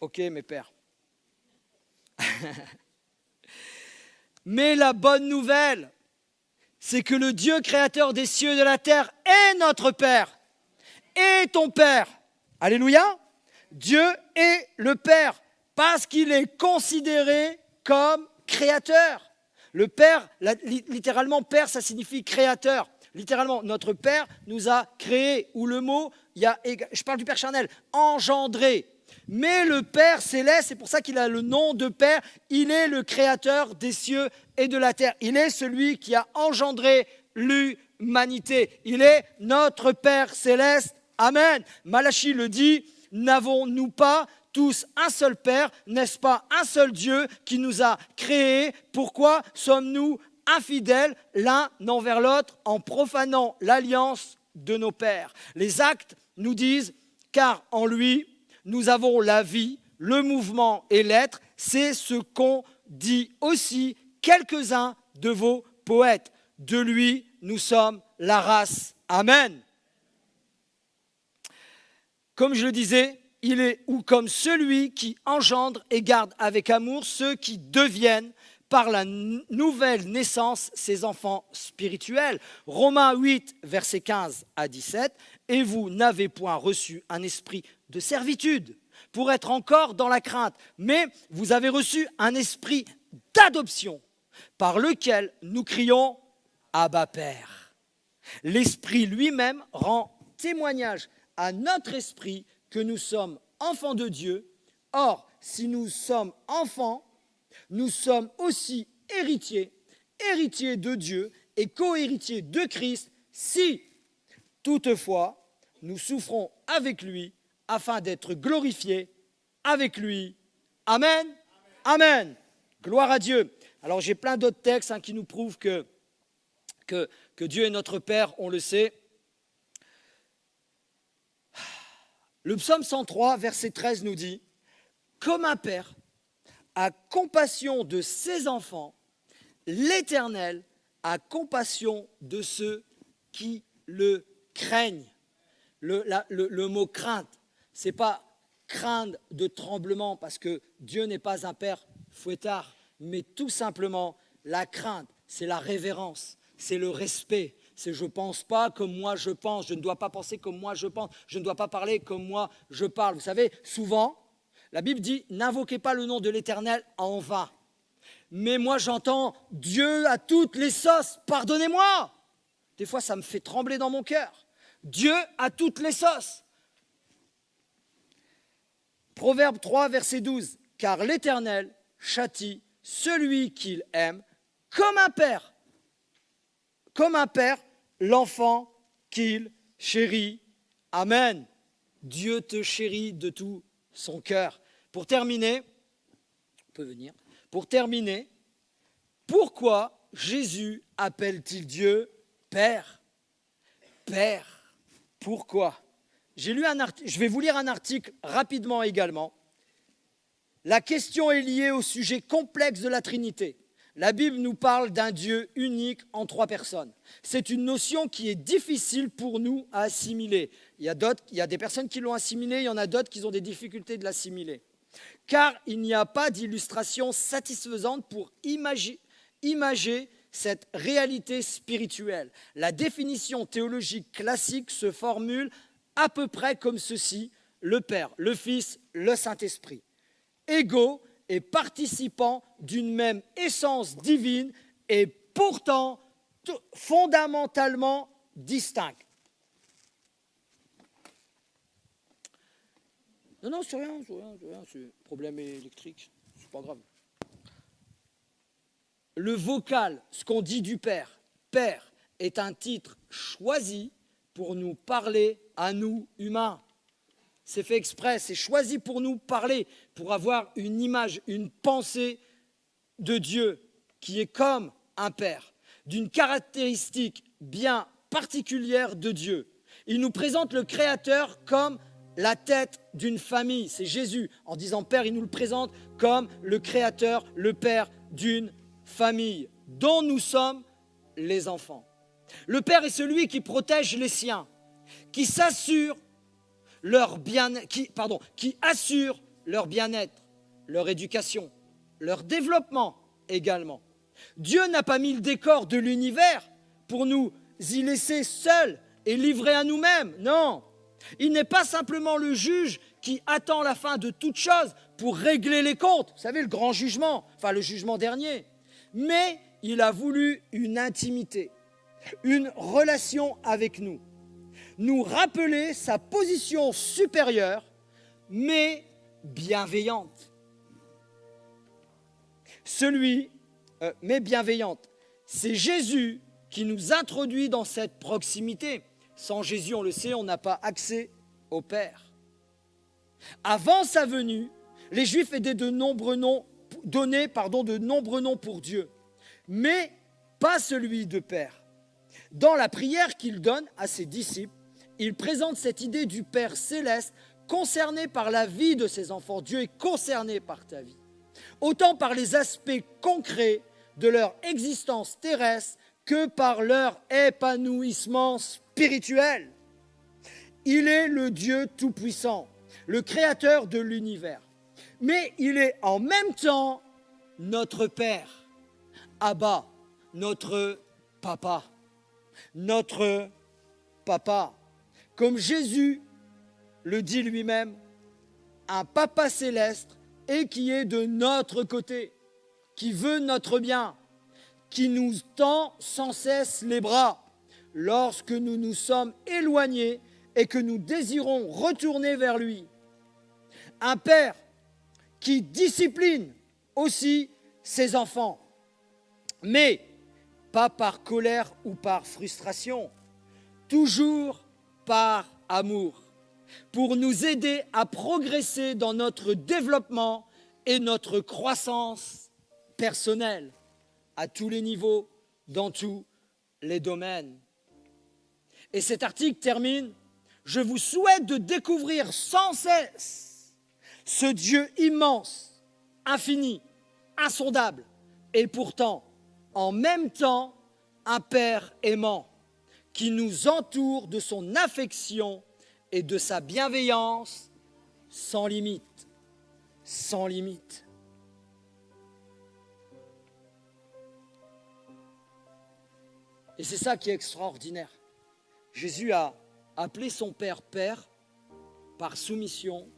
Ok, mes pères. Mais la bonne nouvelle, c'est que le Dieu créateur des cieux et de la terre est notre Père, est ton Père. Alléluia. Dieu est le Père parce qu'il est considéré comme créateur. Le Père, littéralement, Père, ça signifie créateur. Littéralement, notre Père nous a créés, ou le mot, je parle du Père charnel, engendré. Mais le Père céleste, c'est pour ça qu'il a le nom de Père, il est le créateur des cieux et de la terre. Il est celui qui a engendré l'humanité. Il est notre Père céleste. Amen. Malachie le dit, n'avons-nous pas tous un seul Père, n'est-ce pas un seul Dieu qui nous a créés? Pourquoi sommes-nous infidèles l'un envers l'autre en profanant l'alliance de nos pères? Les actes nous disent, car en lui, nous avons la vie, le mouvement et l'être. C'est ce qu'ont dit aussi quelques-uns de vos poètes. De lui, nous sommes la race. Amen. Comme je le disais, il est ou comme celui qui engendre et garde avec amour ceux qui deviennent par la nouvelle naissance ses enfants spirituels. Romains 8, versets 15 à 17. Et vous n'avez point reçu un esprit de servitude pour être encore dans la crainte, mais vous avez reçu un esprit d'adoption par lequel nous crions Abba Père. L'Esprit lui-même rend témoignage à notre esprit que nous sommes enfants de Dieu. Or, si nous sommes enfants, nous sommes aussi héritiers, héritiers de Dieu et co-héritiers de Christ, si toutefois nous souffrons avec lui afin d'être glorifiés avec lui. Amen. Amen. Gloire à Dieu. Alors j'ai plein d'autres textes qui nous prouvent que Dieu est notre Père, on le sait. Le psaume 103, verset 13 nous dit « Comme un père a compassion de ses enfants, l'Éternel a compassion de ceux qui le craignent. » Le mot crainte, ce n'est pas craindre de tremblement parce que Dieu n'est pas un père fouettard, mais tout simplement la crainte, c'est la révérence, c'est le respect, c'est je ne pense pas comme moi je pense, je ne dois pas penser comme moi je pense, je ne dois pas parler comme moi je parle. Vous savez, souvent, la Bible dit « N'invoquez pas le nom de l'Éternel en vain ». Mais moi j'entends « Dieu a toutes les sauces, pardonnez-moi ». Des fois ça me fait trembler dans mon cœur. Dieu a toutes les sauces. Proverbe 3, verset 12. « Car l'Éternel châtie celui qu'il aime comme un père, l'enfant qu'il chérit. » Amen. Dieu te chérit de tout son cœur. Pour terminer, on peut venir. Pour terminer, pourquoi Jésus appelle-t-il Dieu Père? Père. Pourquoi? Je vais vous lire un article rapidement également. La question est liée au sujet complexe de la Trinité. La Bible nous parle d'un Dieu unique en 3 personnes. C'est une notion qui est difficile pour nous à assimiler. Il y a des personnes qui l'ont assimilée, il y en a d'autres qui ont des difficultés de l'assimiler. Car il n'y a pas d'illustration satisfaisante pour imager cette réalité spirituelle. La définition théologique classique se formule à peu près comme ceci: le Père, le Fils, le Saint-Esprit, égaux et participants d'une même essence divine et pourtant fondamentalement distincts. Non, c'est rien, c'est un problème électrique, c'est pas grave. Le vocal, ce qu'on dit du Père, Père, est un titre choisi pour nous parler à nous humains. C'est fait exprès, c'est choisi pour nous parler, pour avoir une image, une pensée de Dieu qui est comme un Père, d'une caractéristique bien particulière de Dieu. Il nous présente le Créateur comme la tête d'une famille, c'est Jésus. En disant Père, il nous le présente comme le Créateur, le Père d'une famille, dont nous sommes les enfants. Le Père est celui qui protège les siens, qui assure leur bien-être, leur éducation, leur développement également. Dieu n'a pas mis le décor de l'univers pour nous y laisser seuls et livrés à nous-mêmes, non. Il n'est pas simplement le juge qui attend la fin de toute chose pour régler les comptes, vous savez, le grand jugement, enfin le jugement dernier. Mais il a voulu une intimité, une relation avec nous, nous rappeler sa position supérieure, mais bienveillante. Mais bienveillante. C'est Jésus qui nous introduit dans cette proximité. Sans Jésus, on le sait, on n'a pas accès au Père. Avant sa venue, les Juifs donnaient de nombreux noms pour Dieu, mais pas celui de Père. Dans la prière qu'il donne à ses disciples, il présente cette idée du Père céleste concerné par la vie de ses enfants. Dieu est concerné par ta vie, autant par les aspects concrets de leur existence terrestre que par leur épanouissement spirituel. Il est le Dieu tout-puissant, le créateur de l'univers. Mais il est en même temps notre Père, Abba, notre Papa. Notre Papa. Comme Jésus le dit lui-même, un Papa céleste et qui est de notre côté, qui veut notre bien, qui nous tend sans cesse les bras lorsque nous nous sommes éloignés et que nous désirons retourner vers lui. Un Père qui discipline aussi ses enfants, mais pas par colère ou par frustration, toujours par amour, pour nous aider à progresser dans notre développement et notre croissance personnelle, à tous les niveaux, dans tous les domaines. Et cet article termine: je vous souhaite de découvrir sans cesse ce Dieu immense, infini, insondable, et pourtant, en même temps, un Père aimant qui nous entoure de son affection et de sa bienveillance sans limite. Sans limite. Et c'est ça qui est extraordinaire. Jésus a appelé son Père Père par soumission,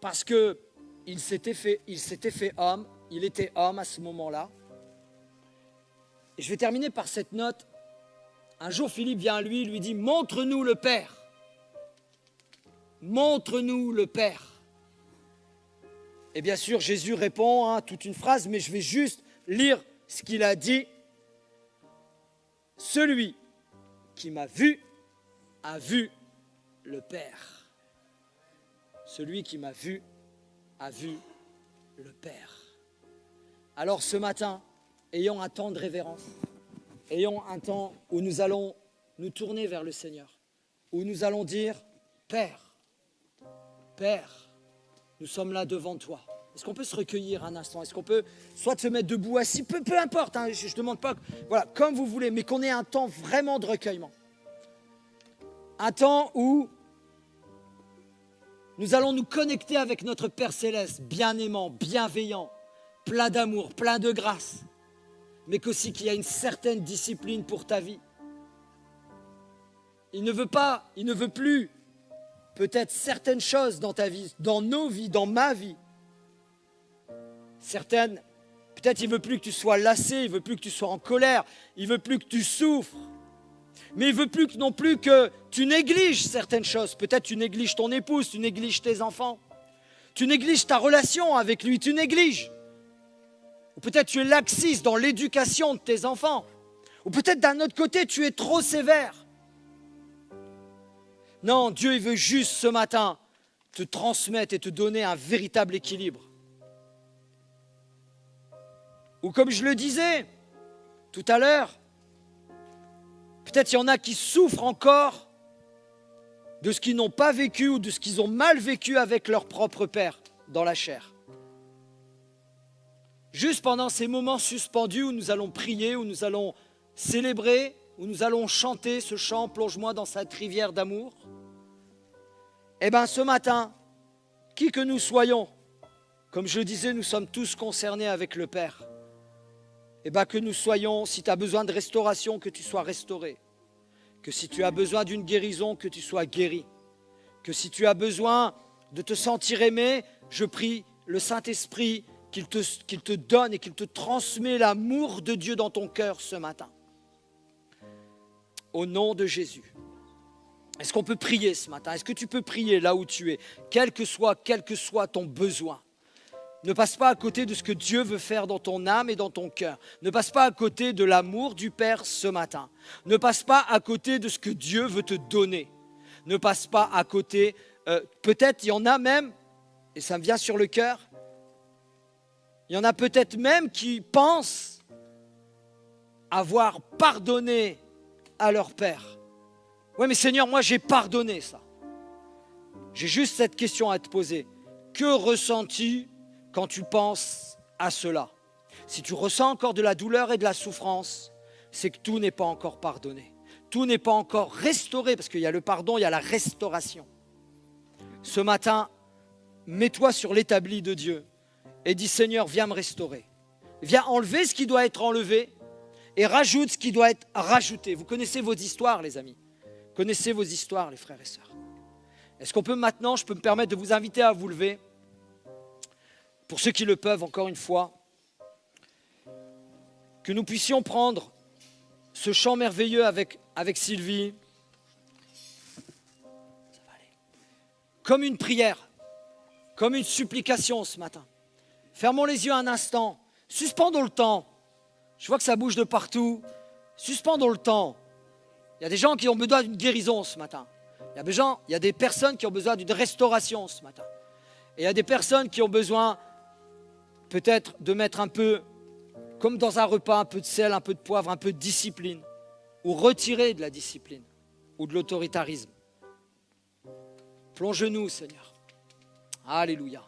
parce qu'il s'était fait homme, il était homme à ce moment-là. Et je vais terminer par cette note. Un jour, Philippe vient à lui, il lui dit « Montre-nous le Père. Montre-nous le Père. » Et bien sûr, Jésus répond, toute une phrase, mais je vais juste lire ce qu'il a dit. « Celui qui m'a vu a vu le Père. » Celui qui m'a vu a vu le Père. Alors ce matin, ayons un temps de révérence. Ayons un temps où nous allons nous tourner vers le Seigneur, où nous allons dire « Père, Père, nous sommes là devant toi. » Est-ce qu'on peut se recueillir un instant? Est-ce qu'on peut soit se mettre debout, assis, peu importe, je ne demande pas, voilà, comme vous voulez, mais qu'on ait un temps vraiment de recueillement. Un temps où nous allons nous connecter avec notre Père Céleste, bien-aimant, bienveillant, plein d'amour, plein de grâce, mais qu'aussi qu'il y a une certaine discipline pour ta vie. Il ne veut plus peut-être certaines choses dans ta vie, dans nos vies, dans ma vie. Certaines, peut-être il ne veut plus que tu sois lassé, il ne veut plus que tu sois en colère, il ne veut plus que tu souffres. Mais il ne veut plus non plus que tu négliges certaines choses. Peut-être tu négliges ton épouse, tu négliges tes enfants. Tu négliges ta relation avec lui, tu négliges. Ou peut-être tu es laxiste dans l'éducation de tes enfants. Ou peut-être d'un autre côté, tu es trop sévère. Non, Dieu il veut juste ce matin te transmettre et te donner un véritable équilibre. Ou comme je le disais tout à l'heure, peut-être il y en a qui souffrent encore de ce qu'ils n'ont pas vécu ou de ce qu'ils ont mal vécu avec leur propre père dans la chair. Juste pendant ces moments suspendus où nous allons prier, où nous allons célébrer, où nous allons chanter ce chant « Plonge-moi dans cette rivière d'amour », eh bien ce matin, qui que nous soyons, comme je le disais, nous sommes tous concernés avec le Père. Eh bien que nous soyons, si tu as besoin de restauration, que tu sois restauré. Que si tu as besoin d'une guérison, que tu sois guéri. Que si tu as besoin de te sentir aimé, je prie le Saint-Esprit qu'il te donne et qu'il te transmet l'amour de Dieu dans ton cœur ce matin. Au nom de Jésus. Est-ce qu'on peut prier ce matin? Est-ce que tu peux prier là où tu es, quel que soit ton besoin? Ne passe pas à côté de ce que Dieu veut faire dans ton âme et dans ton cœur. Ne passe pas à côté de l'amour du Père ce matin. Ne passe pas à côté de ce que Dieu veut te donner. Ne passe pas à côté, peut-être il y en a même, et ça me vient sur le cœur, il y en a peut-être même qui pensent avoir pardonné à leur Père. Oui, mais Seigneur, moi j'ai pardonné ça. J'ai juste cette question à te poser. Que ressens-tu quand tu penses à cela? Si tu ressens encore de la douleur et de la souffrance, c'est que tout n'est pas encore pardonné. Tout n'est pas encore restauré, parce qu'il y a le pardon, il y a la restauration. Ce matin, mets-toi sur l'établi de Dieu et dis Seigneur, viens me restaurer. Viens enlever ce qui doit être enlevé et rajoute ce qui doit être rajouté. Vous connaissez vos histoires, les amis. Connaissez vos histoires, les frères et sœurs. Est-ce qu'on peut maintenant, je peux me permettre de vous inviter à vous lever, pour ceux qui le peuvent, encore une fois, que nous puissions prendre ce chant merveilleux avec Sylvie, ça va aller, comme une prière, comme une supplication ce matin. Fermons les yeux un instant, suspendons le temps. Je vois que ça bouge de partout. Suspendons le temps. Il y a des gens qui ont besoin d'une guérison ce matin. Il y a des personnes qui ont besoin d'une restauration ce matin. Et il y a des personnes qui ont besoin peut-être de mettre un peu, comme dans un repas, un peu de sel, un peu de poivre, un peu de discipline. Ou retirer de la discipline ou de l'autoritarisme. Plonge-nous, Seigneur. Alléluia.